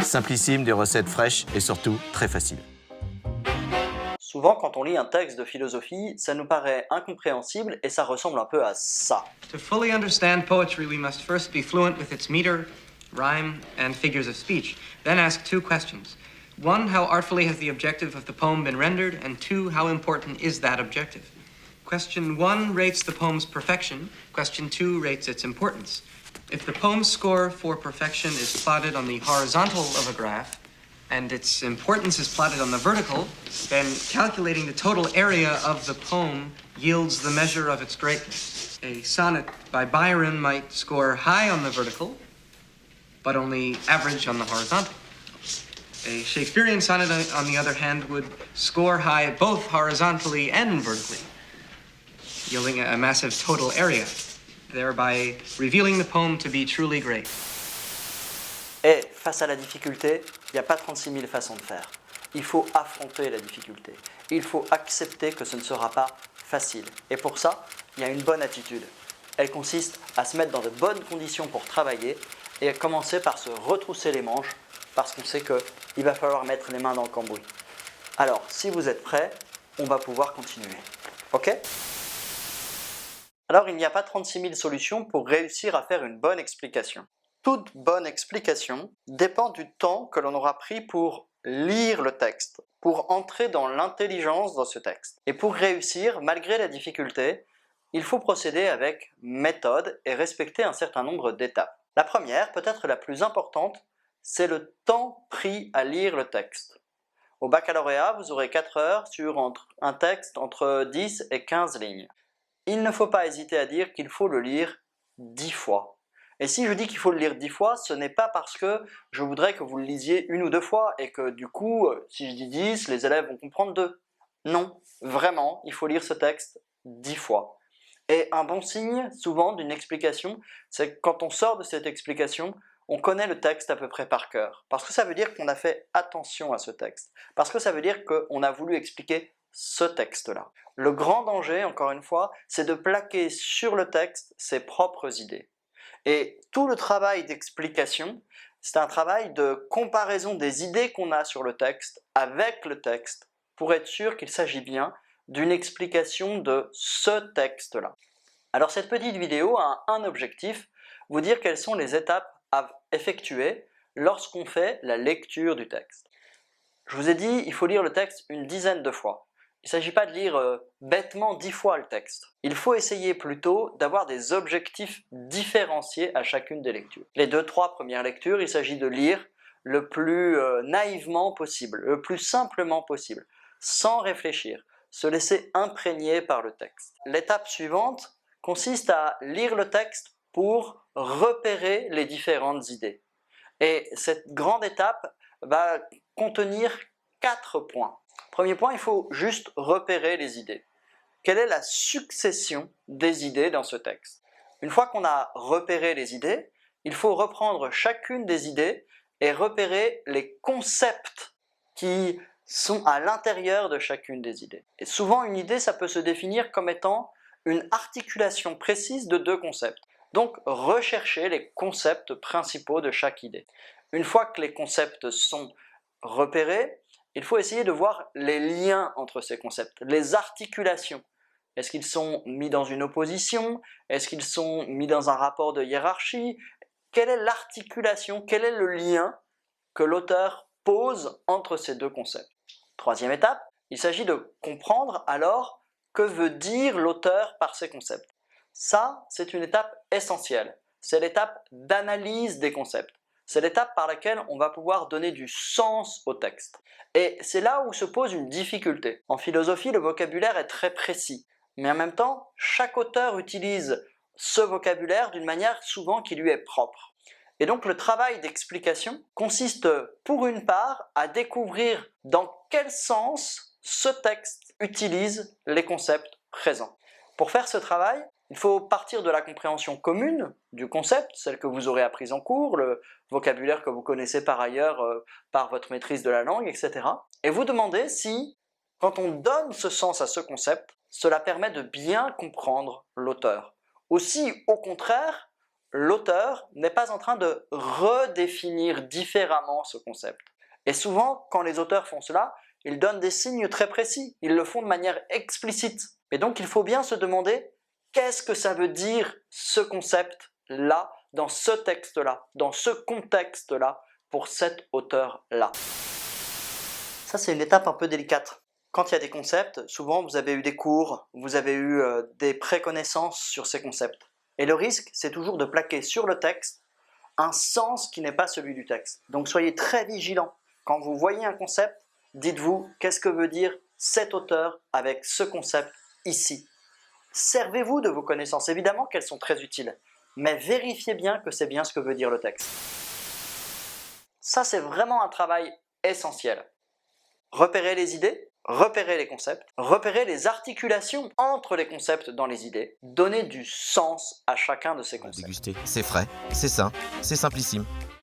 Simplissime, des recettes fraîches et surtout très faciles. Souvent, quand on lit un texte de philosophie, ça nous paraît incompréhensible et ça ressemble un peu à ça. To fully understand poetry, we must first be fluent with its meter, rhyme, and figures of speech. Then ask two questions. One, how artfully has the objective of the poem been rendered? And two, how important is that objective? Question 1 rates the poem's perfection. Question 2 rates its importance. If the poem's score for perfection is plotted on the horizontal of a graph, and its importance is plotted on the vertical, then calculating the total area of the poem yields the measure of its greatness. A sonnet by Byron might score high on the vertical, but only average on the horizontal. A Shakespearean sonnet, on the other hand, would score high both horizontally and vertically, yielding a massive total area, thereby revealing the poem to be truly great. Et face à la difficulté, il n'y a pas 36 000 façons de faire. Il faut affronter la difficulté. Il faut accepter que ce ne sera pas facile. Et pour ça, il y a une bonne attitude. Elle consiste à se mettre dans de bonnes conditions pour travailler et à commencer par se retrousser les manches parce qu'on sait qu'il va falloir mettre les mains dans le cambouis. Alors, si vous êtes prêts, on va pouvoir continuer. Ok ? Alors, il n'y a pas 36 000 solutions pour réussir à faire une bonne explication. Toute bonne explication dépend du temps que l'on aura pris pour lire le texte, pour entrer dans l'intelligence de ce texte. Et pour réussir, malgré la difficulté, il faut procéder avec méthode et respecter un certain nombre d'étapes. La première, peut-être la plus importante, c'est le temps pris à lire le texte. Au baccalauréat, vous aurez 4 heures sur un texte entre 10 et 15 lignes. Il ne faut pas hésiter à dire qu'il faut le lire 10 fois. Et si je dis qu'il faut le lire 10 fois, ce n'est pas parce que je voudrais que vous le lisiez 1 ou 2 fois et que du coup, si je dis 10, les élèves vont comprendre 2. Non, vraiment, il faut lire ce texte 10 fois. Et un bon signe, souvent, d'une explication, c'est que quand on sort de cette explication, on connaît le texte à peu près par cœur. Parce que ça veut dire qu'on a fait attention à ce texte. Parce que ça veut dire qu'on a voulu expliquer ce texte-là. Le grand danger, encore une fois, c'est de plaquer sur le texte ses propres idées. Et tout le travail d'explication, c'est un travail de comparaison des idées qu'on a sur le texte avec le texte pour être sûr qu'il s'agit bien d'une explication de ce texte-là. Alors cette petite vidéo a un objectif, vous dire quelles sont les étapes à effectuer lorsqu'on fait la lecture du texte. Je vous ai dit, il faut lire le texte une dizaine de fois. Il ne s'agit pas de lire bêtement 10 fois le texte. Il faut essayer plutôt d'avoir des objectifs différenciés à chacune des lectures. Les 2-3 premières lectures, il s'agit de lire le plus naïvement possible, le plus simplement possible, sans réfléchir, se laisser imprégner par le texte. L'étape suivante consiste à lire le texte pour repérer les différentes idées. Et cette grande étape va contenir 4 points. Premier point, il faut juste repérer les idées. Quelle est la succession des idées dans ce texte? Une fois qu'on a repéré les idées, il faut reprendre chacune des idées et repérer les concepts qui sont à l'intérieur de chacune des idées. Et souvent, une idée, ça peut se définir comme étant une articulation précise de 2 concepts. Donc, rechercher les concepts principaux de chaque idée. Une fois que les concepts sont repérés, il faut essayer de voir les liens entre ces concepts, les articulations. Est-ce qu'ils sont mis dans une opposition? Est-ce qu'ils sont mis dans un rapport de hiérarchie? Quelle est l'articulation? Quel est le lien que l'auteur pose entre ces 2 concepts? Troisième étape, il s'agit de comprendre alors que veut dire l'auteur par ces concepts. Ça, c'est une étape essentielle. C'est l'étape d'analyse des concepts. C'est l'étape par laquelle on va pouvoir donner du sens au texte. Et c'est là où se pose une difficulté. En philosophie, le vocabulaire est très précis, mais en même temps, chaque auteur utilise ce vocabulaire d'une manière souvent qui lui est propre. Et donc le travail d'explication consiste pour une part à découvrir dans quel sens ce texte utilise les concepts présents. Pour faire ce travail, il faut partir de la compréhension commune du concept, celle que vous aurez apprise en cours, le vocabulaire que vous connaissez par ailleurs par votre maîtrise de la langue, etc. Et vous demander si, quand on donne ce sens à ce concept, cela permet de bien comprendre l'auteur. Ou si, au contraire, l'auteur n'est pas en train de redéfinir différemment ce concept. Et souvent, quand les auteurs font cela, ils donnent des signes très précis, ils le font de manière explicite. Et donc il faut bien se demander qu'est-ce que ça veut dire ce concept-là, dans ce texte-là, dans ce contexte-là, pour cet auteur-là. Ça, c'est une étape un peu délicate. Quand il y a des concepts, souvent vous avez eu des cours, vous avez eu des préconnaissances sur ces concepts. Et le risque, c'est toujours de plaquer sur le texte un sens qui n'est pas celui du texte. Donc soyez très vigilants. Quand vous voyez un concept, dites-vous qu'est-ce que veut dire cet auteur avec ce concept ici. Servez-vous de vos connaissances, évidemment qu'elles sont très utiles, mais vérifiez bien que c'est bien ce que veut dire le texte. Ça, c'est vraiment un travail essentiel. Repérez les idées, repérez les concepts, repérez les articulations entre les concepts dans les idées, donnez du sens à chacun de ces concepts. Déguster, c'est frais, c'est sain, c'est simplissime.